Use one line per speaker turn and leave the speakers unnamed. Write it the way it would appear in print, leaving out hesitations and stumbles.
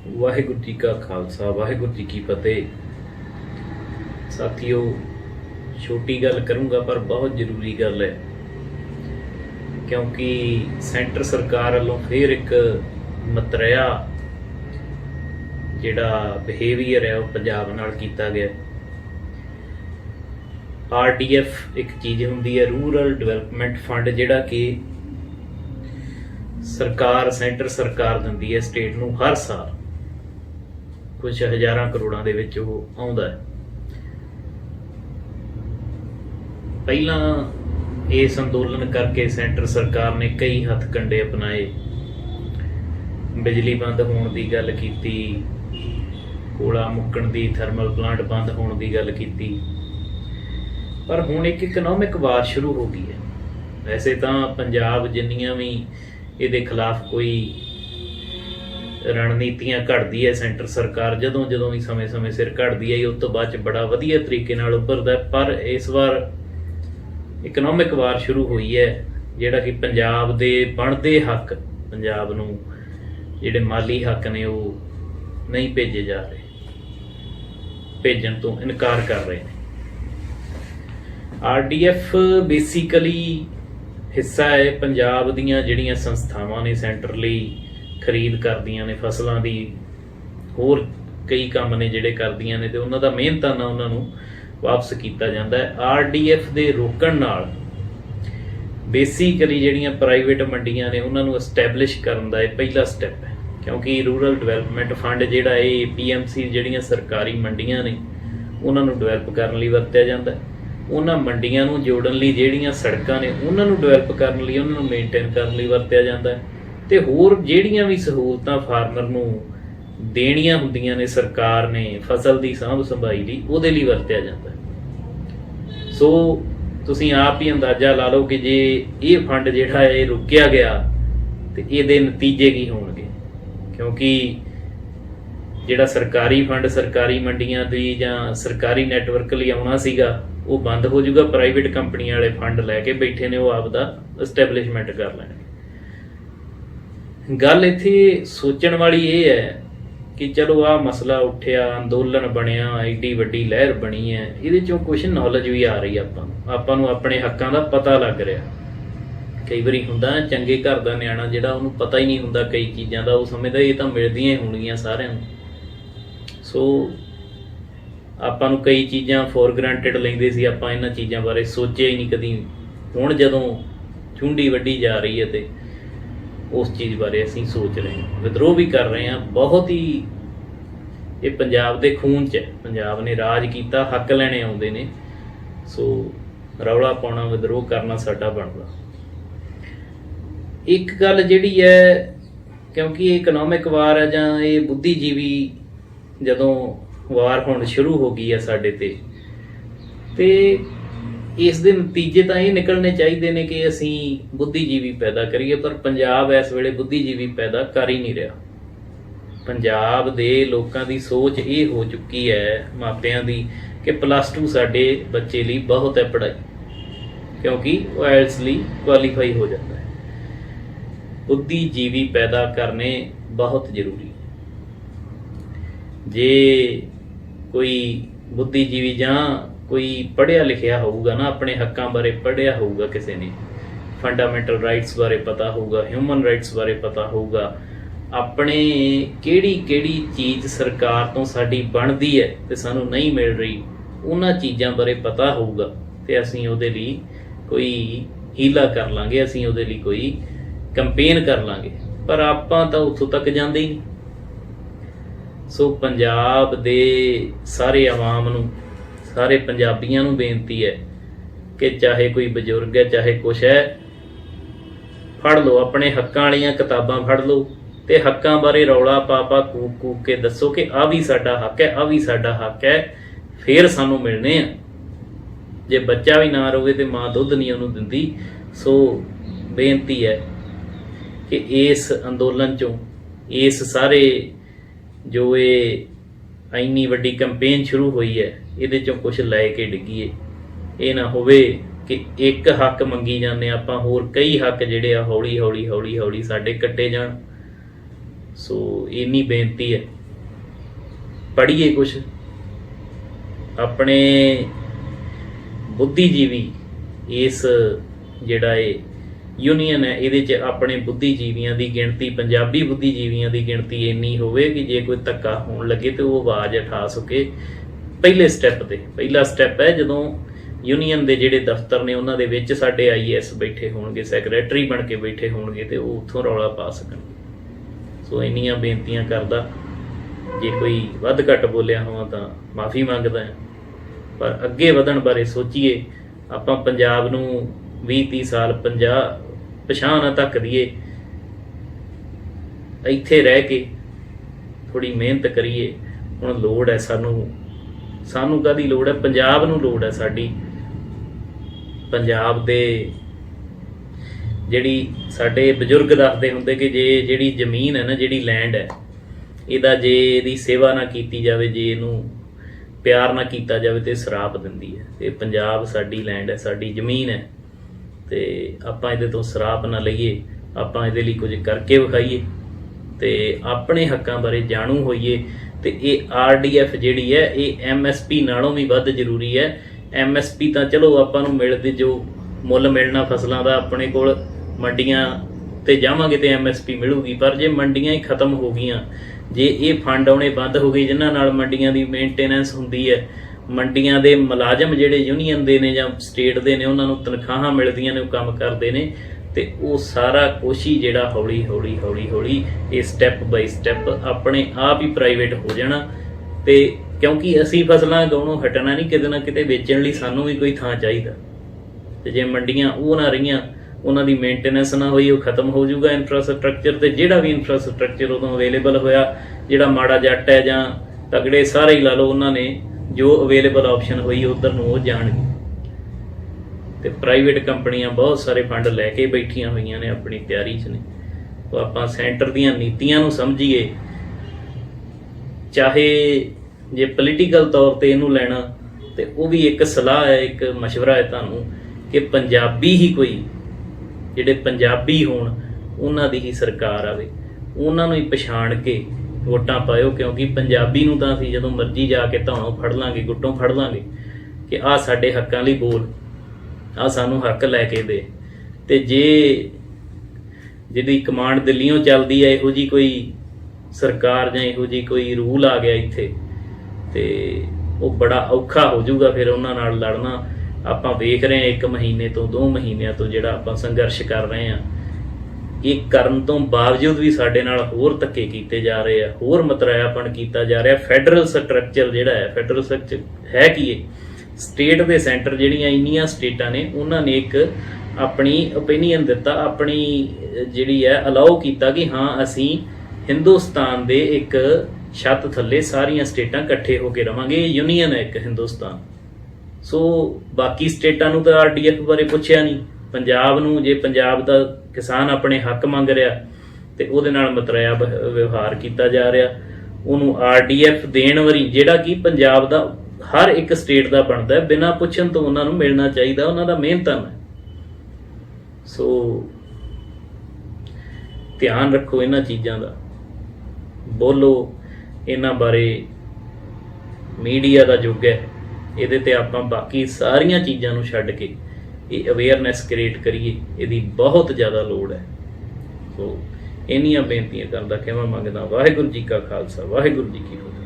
ਵਾਹਿਗੁਰੂ ਜੀ ਕਾ ਖਾਲਸਾ ਵਾਹਿਗੁਰੂ जी की फतेह। साथियों, छोटी गल करूँगा पर बहुत जरूरी गल है, क्योंकि सेंटर सरकार वालों फिर एक मतरिया जिहड़ा बिहेवियर है वह पंजाब नाल कीता गया। RDF एक चीज़ होंदी है, रूरल डिवेलपमेंट फंड, जिहड़ा कि सरकार सेंटर सरकार दिंदी है स्टेट नूं हर साल कुछ हज़ारां करोड़ां दे विच ओह आउंदा है। पहला इस अंदोलन करके सेंटर सरकार ने कई हथकंडे अपनाए, बिजली बंद होने की गल की, कोला मुक्कण दी, थर्मल प्लांट बंद होने की गल की, पर हुण एक इकनॉमिक वार शुरू हो गई है। वैसे तो पंजाब जिन्नियां भी इहदे खिलाफ कोई रणनीतियां घड़दी है सेंटर सरकार, जदों जदों भी समय समय सिर घड़दी है, उस तो बाद बड़ा वधिया तरीके नाल उभरदा, पर इस बार इकनॉमिक वार शुरू हुई है, जिहड़ा कि पंजाब दे बनदे हक, पंजाब नूं जिहड़े माली हक ने वो नहीं भेजे जा रहे, भेजण तो इनकार कर रहे हैं। RDF बेसिकली हिस्सा है पंजाब दीयां जिहड़ियां संस्थावां ने सेंटर लई खरीद करदियां ने फसलों की, होर कई काम ने जिहड़े करदियां ने, ते उन्हां दा मिहनताना उन्हां नूं वापस किया जाता है। RDF दे रोकण नाल बेसिकली जिहड़ियां प्राइवेट मंडियां ने उन्हां नूं एस्टैबलिश करन दा पहला स्टैप है, क्योंकि रूरल डिवेलपमेंट फंड जिहड़ा है PMC जिहड़ियां सरकारी मंडियां ने उन्हां नूं डिवेलप करन लई वरतिया जाता है। उन्हां मंडियां नूं जोड़न लई जिहड़ियां सड़कां ने उन्हां नूं डिवेलप करन लई, उन्हां नूं मेनटेन करन लई वरतिया जाता है, ते होर जिहड़ियां भी सहूलतां फार्मर नूं देणियां हुंदियां ने सरकार ने फसल की सांभ संभाई लई, उहदे लई वरतिया जाता है। सो तुसीं आप ही अंदाजा ला लो कि जे ये फंड जिहड़ा है रुकिया गया तो इहदे नतीजे की होणगे, क्योंकि जिहड़ा सरकारी फंड सरकारी मंडियां दी जां सरकारी नैटवर्क लई आउणा सीगा वो बंद हो जाऊगा, प्राइवेट कंपनियां वाले फंड लैके बैठे ने वो आपदा एस्टैबलिशमेंट कर लैणगे। गल इत्थे सोचण वाली ये है कि चलो आ मसला उठिया, अंदोलन बनिया, एडी वड्डी लहर बनी है, इहदे चों कुछ नॉलेज भी आ रही आपां नूं अपने हक्कां दा पता लग रहा। कई वारी हुंदा चंगे घर दा नियाणा जिहड़ा उहनूं पता ही नहीं हुंदा कई चीज़ां दा, वो समझदा ये तां मिलदियां ही होणगीਆਂ सारिਆਂ नूं। सो आपां नूं कई चीज़ां फॉर ग्रांटेड लैंदे सी, आपां इन्हां चीज़ां बारे सोचिया ही नहीं कदी। हुण जदों झुंडी वड्डी जा रही है तो उस चीज़ बारे असीं सोच रहे हैं, विद्रोह भी कर रहे हैं। बहुत ही ये पंजाब दे खून च है, पंजाब ने राज किया, हक लैणे आउंदे ने, सो रौला पाउणा विद्रोह करना साडा बनदा। एक गल जिहड़ी है, क्योंकि ये इकनॉमिक वार है जां ये बुद्धिजीवी जदों वार होण शुरू हो गई है साडे ते इस दे नतीजे तो ये निकलने चाहिए ने कि असीं बुद्धिजीवी पैदा करिए, पर पंजाब इस वेले बुद्धिजीवी पैदा कर ही नहीं रहा। पंजाब दे लोकां दी सोच ये हो चुकी है मापियां दी कि +2 साडे बच्चे लिए बहुत है पढ़ाई, क्योंकि वो IELTS लिए क्वालीफाई हो जाता है। बुद्धिजीवी पैदा करने बहुत जरूरी। जे कोई बुद्धिजीवी जां कोई पढ़िया लिखिया होगा ना, अपने हक्कां बारे पढ़िया होगा, किसी ने फंडामेंटल राइट्स बारे पता होगा, ह्यूमन राइट्स बारे पता होगा, अपने किहड़ी किहड़ी चीज़ सरकार तो साडी बनदी है ते सानू नहीं मिल रही, उन्हां चीज़ां बारे पता होगा, ते असीं उहदे लई कोई हीला कर लांगे, असीं उहदे लई कोई कंपेन कर लांगे, पर आपां तां उत्थों तक जांदे ही नहीं। सो पंजाब दे सारे आवाम नूं, सारे पंजाबियों नूं बेनती है कि चाहे कोई बजुर्ग है चाहे कुछ है, फड़ लो अपने हक्कां वालियां किताबां, फड़ लो ते हक्कां बारे रौला पा कूक कूक के दसो कि आ भी साडा हक है, आ भी साडा हक है, फिर सानू मिलने आ। जे बच्चा भी ना रोवे तो माँ दुध नहीं उन्होंने दिंदी। सो बेनती है कि इस अंदोलन चों, इस सारे जो ये इन्नी वड्डी कंपेन शुरू हुई है, ये चों कुछ लै के डिग्गीए। ये ना होवे कि एक हक मंगी जाने, आपां होर कई हक जिहड़े आ हौली हौली हौली हौली साडे कट्टे जाण। ਸੋ ਇੰਨੀ ਬੇਨਤੀ ਹੈ, ਪੜ੍ਹੀਏ ਕੁਛ, ਆਪਣੇ ਬੁੱਧੀਜੀਵੀ ਇਸ ਜਿਹੜਾ ਇਹ ਯੂਨੀਅਨ ਹੈ ਇਹਦੇ 'ਚ ਆਪਣੇ ਬੁੱਧੀਜੀਵੀਆਂ ਦੀ ਗਿਣਤੀ, ਪੰਜਾਬੀ ਬੁੱਧੀਜੀਵੀਆਂ ਦੀ ਗਿਣਤੀ ਇੰਨੀ ਹੋਵੇ ਕਿ ਜੇ ਕੋਈ ਧੱਕਾ ਹੋਣ ਲੱਗੇ ਤੇ ਉਹ ਆਵਾਜ਼ ਉਠਾ ਸਕੇ। ਪਹਿਲੇ ਸਟੈਪ ਤੇ ਪਹਿਲਾ ਸਟੈਪ ਹੈ ਜਦੋਂ ਯੂਨੀਅਨ ਦੇ ਜਿਹੜੇ ਦਫ਼ਤਰ ਨੇ ਉਹਨਾਂ ਦੇ ਵਿੱਚ ਸਾਡੇ IAS ਬੈਠੇ ਹੋਣਗੇ, ਸੈਕਟਰੀ ਬਣ ਕੇ ਬੈਠੇ ਹੋਣਗੇ ਤੇ ਉਹ ਉੱਥੋਂ ਰੌਲਾ ਪਾ ਸਕਣ। ਸੋ ਇੰਨੀਆਂ ਬੇਨਤੀਆਂ ਕਰਦਾ, ਜੇ ਕੋਈ ਵੱਧ ਘੱਟ ਬੋਲਿਆ ਹੋਵਾਂ ਤਾਂ ਮਾਫੀ ਮੰਗਦਾ ਹਾਂ, ਪਰ ਅੱਗੇ ਵਧਣ ਬਾਰੇ ਸੋਚੀਏ। ਆਪਾਂ ਪੰਜਾਬ ਨੂੰ 20-30 ਸਾਲ 50 ਪਛਾਣ ਨਾ ਧੱਕ ਦਈਏ, ਇੱਥੇ ਰਹਿ ਕੇ ਥੋੜੀ ਮਿਹਨਤ ਕਰੀਏ। ਹੁਣ ਲੋੜ ਹੈ ਸਾਨੂੰ ਕਾਹਦੀ ਲੋੜ ਹੈ? ਪੰਜਾਬ ਨੂੰ ਲੋੜ ਹੈ ਸਾਡੀ। ਪੰਜਾਬ ਦੇ ਜਿਹੜੀ ਸਾਡੇ ਬਜ਼ੁਰਗ ਦੱਸਦੇ ਹੁੰਦੇ ਕਿ ਜੇ ਜਿਹੜੀ ਜ਼ਮੀਨ ਹੈ ਨਾ, ਜਿਹੜੀ ਲੈਂਡ ਹੈ, ਜੇ ਇਹਦੀ ਸੇਵਾ ਨਾ ਕੀਤੀ ਜਾਵੇ, ਜੇ ਇਹਨੂੰ ਪਿਆਰ ਨਾ ਕੀਤਾ ਜਾਵੇ ਤੇ ਸਰਾਪ ਦਿੰਦੀ ਹੈ। ਤੇ ਪੰਜਾਬ ਸਾਡੀ ਲੈਂਡ ਹੈ, ਸਾਡੀ ਜ਼ਮੀਨ ਹੈ, ਤੇ ਆਪਾਂ ਇਹਦੇ ਤੋਂ ਸਰਾਪ ਨਾ ਲਈਏ। ਆਪਾਂ ਇਹਦੇ ਲਈ ਕੁਝ ਕਰਕੇ ਵਿਖਾਈਏ ਤੇ ਆਪਣੇ ਹੱਕਾਂ ਬਾਰੇ ਜਾਣੂ ਹੋਈਏ। ਤੇ ਇਹ RDF ਜਿਹੜੀ ਹੈ ਇਹ MSP ਨਾਲੋਂ ਵੀ ਵੱਧ ਜ਼ਰੂਰੀ ਹੈ। MSP ਤਾਂ ਚਲੋ ਆਪਾਂ ਨੂੰ ਮਿਲਦੇ, ਜੋ ਮੁੱਲ ਮਿਲਣਾ ਫਸਲਾਂ ਦਾ, ਆਪਣੇ ਕੋਲ ਮੰਡੀਆਂ ਤੇ ਜਾਵਾਂਗੇ ਤੇ MSP ਮਿਲੂਗੀ। ਪਰ ਜੇ ਮੰਡੀਆਂ ਹੀ ਖਤਮ ਹੋ ਗਈਆਂ, ਜੇ ਇਹ ਫੰਡ ਆਉਣੇ ਬੰਦ ਹੋ ਗਏ ਜਿਨ੍ਹਾਂ ਨਾਲ ਮੰਡੀਆਂ ਦੀ ਮੇਨਟੇਨੈਂਸ ਹੁੰਦੀ ਹੈ, ਮੰਡੀਆਂ ਦੇ ਮੁਲਾਜ਼ਮ ਜਿਹੜੇ ਯੂਨੀਅਨ ਦੇ ਨੇ ਜਾਂ ਸਟੇਟ ਦੇ ਨੇ ਉਹਨਾਂ ਨੂੰ ਤਨਖਾਹਾਂ ਮਿਲਦੀਆਂ ਨੇ, ਉਹ ਕੰਮ ਕਰਦੇ ਨੇ, ਤੇ ਉਹ ਸਾਰਾ ਕੁਛ ਹੀ ਜਿਹੜਾ ਹੌਲੀ ਹੌਲੀ ਇਹ ਸਟੈਪ ਬਾਈ ਸਟੈਪ ਆਪਣੇ ਆਪ ਹੀ ਪ੍ਰਾਈਵੇਟ ਹੋ ਜਾਣਾ। ਤੇ ਕਿਉਂਕਿ ਅਸੀਂ ਫਸਲਾਂ ਗਾਉਣੋਂ ਹਟਣਾ ਨਹੀਂ, ਕਿਤੇ ਨਾ ਕਿਤੇ ਵੇਚਣ ਲਈ ਸਾਨੂੰ ਵੀ ਕੋਈ ਥਾਂ ਚਾਹੀਦਾ। ਤੇ ਜੇ ਮੰਡੀਆਂ ਉਹ ਨਾ ਰਹੀਆਂ, ਉਹਨਾਂ ਦੀ ਮੇਨਟੇਨੈਂਸ ਨਾ ਹੋਈ, ਉਹ ਖਤਮ ਹੋ ਜਾਊਗਾ ਇਨਫਰਾਸਟਰਕਚਰ। ਤੇ ਜਿਹੜਾ ਵੀ ਇਨਫਰਾਸਟਰਕਚਰ ਉਦੋਂ ਅਵੇਲੇਬਲ ਹੋਇਆ, ਜਿਹੜਾ ਮਾੜਾ ਜੱਟ ਹੈ ਜਾਂ ਤਗੜੇ ਸਾਰੇ ਹੀ ਲਾ ਲਓ, ਉਹਨਾਂ ਨੇ ਜੋ ਅਵੇਲੇਬਲ ਆਪਸ਼ਨ ਹੋਈ ਉਧਰ ਨੂੰ ਉਹ ਜਾਣਗੇ। ਤੇ ਪ੍ਰਾਈਵੇਟ ਕੰਪਨੀਆਂ ਬਹੁਤ ਸਾਰੇ ਫੰਡ ਲੈ ਕੇ ਬੈਠੀਆਂ ਹੋਈਆਂ ਨੇ, ਆਪਣੀ ਤਿਆਰੀ 'ਚ ਨੇ। ਉਹ ਆਪਾਂ ਸੈਂਟਰ ਦੀਆਂ ਨੀਤੀਆਂ ਨੂੰ ਸਮਝੀਏ। ਚਾਹੇ ਜੇ ਪੋਲੀਟੀਕਲ ਤੌਰ ਤੇ ਇਹਨੂੰ ਲੈਣਾ, ਤੇ ਉਹ ਵੀ ਇੱਕ ਸਲਾਹ ਹੈ, ਇੱਕ ਮਸ਼ਵਰਾ ਹੈ ਤੁਹਾਨੂੰ ਕਿ ਪੰਜਾਬੀ ਹੀ ਕੋਈ, ਜਿਹੜੇ ਪੰਜਾਬੀ ਹੋਣ ਉਹਨਾਂ ਦੀ ਹੀ ਸਰਕਾਰ ਆਵੇ, ਉਹਨਾਂ ਨੂੰ ਹੀ ਪਛਾਣ ਕੇ ਵੋਟਾਂ ਪਾਇਓ। ਕਿਉਂਕਿ ਪੰਜਾਬੀ ਨੂੰ ਤਾਂ ਅਸੀਂ ਜਦੋਂ ਮਰਜ਼ੀ ਜਾ ਕੇ ਧੌਣੋਂ ਫੜ ਲਾਂਗੇ, ਗੁੱਟੋਂ ਫੜ ਲਾਂਗੇ ਕਿ ਆਹ ਸਾਡੇ ਹੱਕਾਂ ਲਈ ਬੋਲ, ਆਹ ਸਾਨੂੰ ਹੱਕ ਲੈ ਕੇ ਦੇ। ਤੇ ਜੇ ਜਿਹਦੀ ਕਮਾਂਡ ਦਿੱਲੀੋਂ ਚੱਲਦੀ ਹੈ, ਇਹੋ ਜਿਹੀ ਕੋਈ ਸਰਕਾਰ ਜਾਂ ਇਹੋ ਜਿਹੀ ਕੋਈ ਰੂਲ ਆ ਗਿਆ ਇੱਥੇ, ਤੇ ਉਹ ਬੜਾ ਔਖਾ ਹੋ ਜਾਊਗਾ ਫਿਰ ਉਹਨਾਂ ਨਾਲ ਲੜਨਾ। ਆਪਾਂ ਵੇਖ ਰਹੇ ਹਾਂ 1 ਮਹੀਨੇ ਤੋਂ 2 ਮਹੀਨਿਆਂ ਤੋਂ ਜਿਹੜਾ ਆਪਾਂ ਸੰਘਰਸ਼ ਕਰ ਰਹੇ ਹਾਂ, ਇਹ ਕਰਨ ਤੋਂ ਬਾਵਜੂਦ ਵੀ ਸਾਡੇ ਨਾਲ ਹੋਰ ਧੱਕੇ ਕੀਤੇ ਜਾ ਰਹੇ ਆ, ਹੋਰ ਮਤਰਾਇਆਪਣ ਕੀਤਾ ਜਾ ਰਿਹਾ। ਫੈਡਰਲ ਸਟਰਕਚਰ ਜਿਹੜਾ ਹੈ, ਫੈਡਰਲ ਸਟਰਕਚਰ ਹੈ ਕੀ ਹੈ? ਸਟੇਟ ਦੇ ਸੈਂਟਰ ਜਿਹੜੀਆਂ ਇੰਨੀਆਂ ਸਟੇਟਾਂ ਨੇ, ਉਹਨਾਂ ਨੇ ਇੱਕ ਆਪਣੀ ਓਪੀਨੀਅਨ ਦਿੱਤਾ, ਆਪਣੀ ਜਿਹੜੀ ਹੈ ਅਲਾਓ ਕੀਤਾ ਕਿ ਹਾਂ ਅਸੀਂ ਹਿੰਦੁਸਤਾਨ ਦੇ ਇੱਕ ਛੱਤ ਥੱਲੇ ਸਾਰੀਆਂ ਸਟੇਟਾਂ ਇਕੱਠੇ ਹੋ ਕੇ ਰਵਾਂਗੇ, ਯੂਨੀਅਨ ਹੈ ਇੱਕ ਹਿੰਦੁਸਤਾਨ। ਸੋ ਬਾਕੀ ਸਟੇਟਾਂ ਨੂੰ ਤਾਂ RDF ਬਾਰੇ ਪੁੱਛਿਆ ਨਹੀਂ। ਪੰਜਾਬ ਨੂੰ, ਜੇ ਪੰਜਾਬ ਦਾ ਕਿਸਾਨ ਆਪਣੇ ਹੱਕ ਮੰਗ ਰਿਹਾ ਤੇ ਉਹਦੇ ਨਾਲ ਮਤਰਾਇਆ ਵਿਵਹਾਰ ਕੀਤਾ ਜਾ ਰਿਹਾ, ਉਹਨੂੰ RDF ਦੇਣ ਵਾਰੀ, ਜਿਹੜਾ ਕਿ ਪੰਜਾਬ ਦਾ ਹਰ ਇੱਕ ਸਟੇਟ ਦਾ ਬਣਦਾ, ਬਿਨਾਂ ਪੁੱਛਣ ਤੋਂ ਉਹਨਾਂ ਨੂੰ ਮਿਲਣਾ ਚਾਹੀਦਾ, ਉਹਨਾਂ ਦਾ ਮਿਹਨਤਨ ਹੈ। ਸੋ ਧਿਆਨ ਰੱਖੋ ਇਹਨਾਂ ਚੀਜ਼ਾਂ ਦਾ, ਬੋਲੋ ਇਹਨਾਂ ਬਾਰੇ। ਮੀਡੀਆ ਦਾ ਯੁੱਗ ਹੈ, ਇਹਦੇ ਤੇ ਆਪਾਂ ਬਾਕੀ ਸਾਰੀਆਂ ਚੀਜ਼ਾਂ ਨੂੰ ਛੱਡ ਕੇ ਇਹ ਅਵੇਅਰਨੈਸ ਕ੍ਰੀਏਟ ਕਰੀਏ, ਇਹਦੀ ਬਹੁਤ ਜ਼ਿਆਦਾ ਲੋੜ ਹੈ। ਸੋ ਇੰਨੀਆਂ ਬੇਨਤੀਆਂ ਕਰਦਾ ਖਿਮਾ ਮੰਗਦਾ। ਵਾਹਿਗੁਰੂ ਜੀ ਕਾ ਖਾਲਸਾ, ਵਾਹਿਗੁਰੂ ਜੀ ਕੀ ਫਤਿਹ।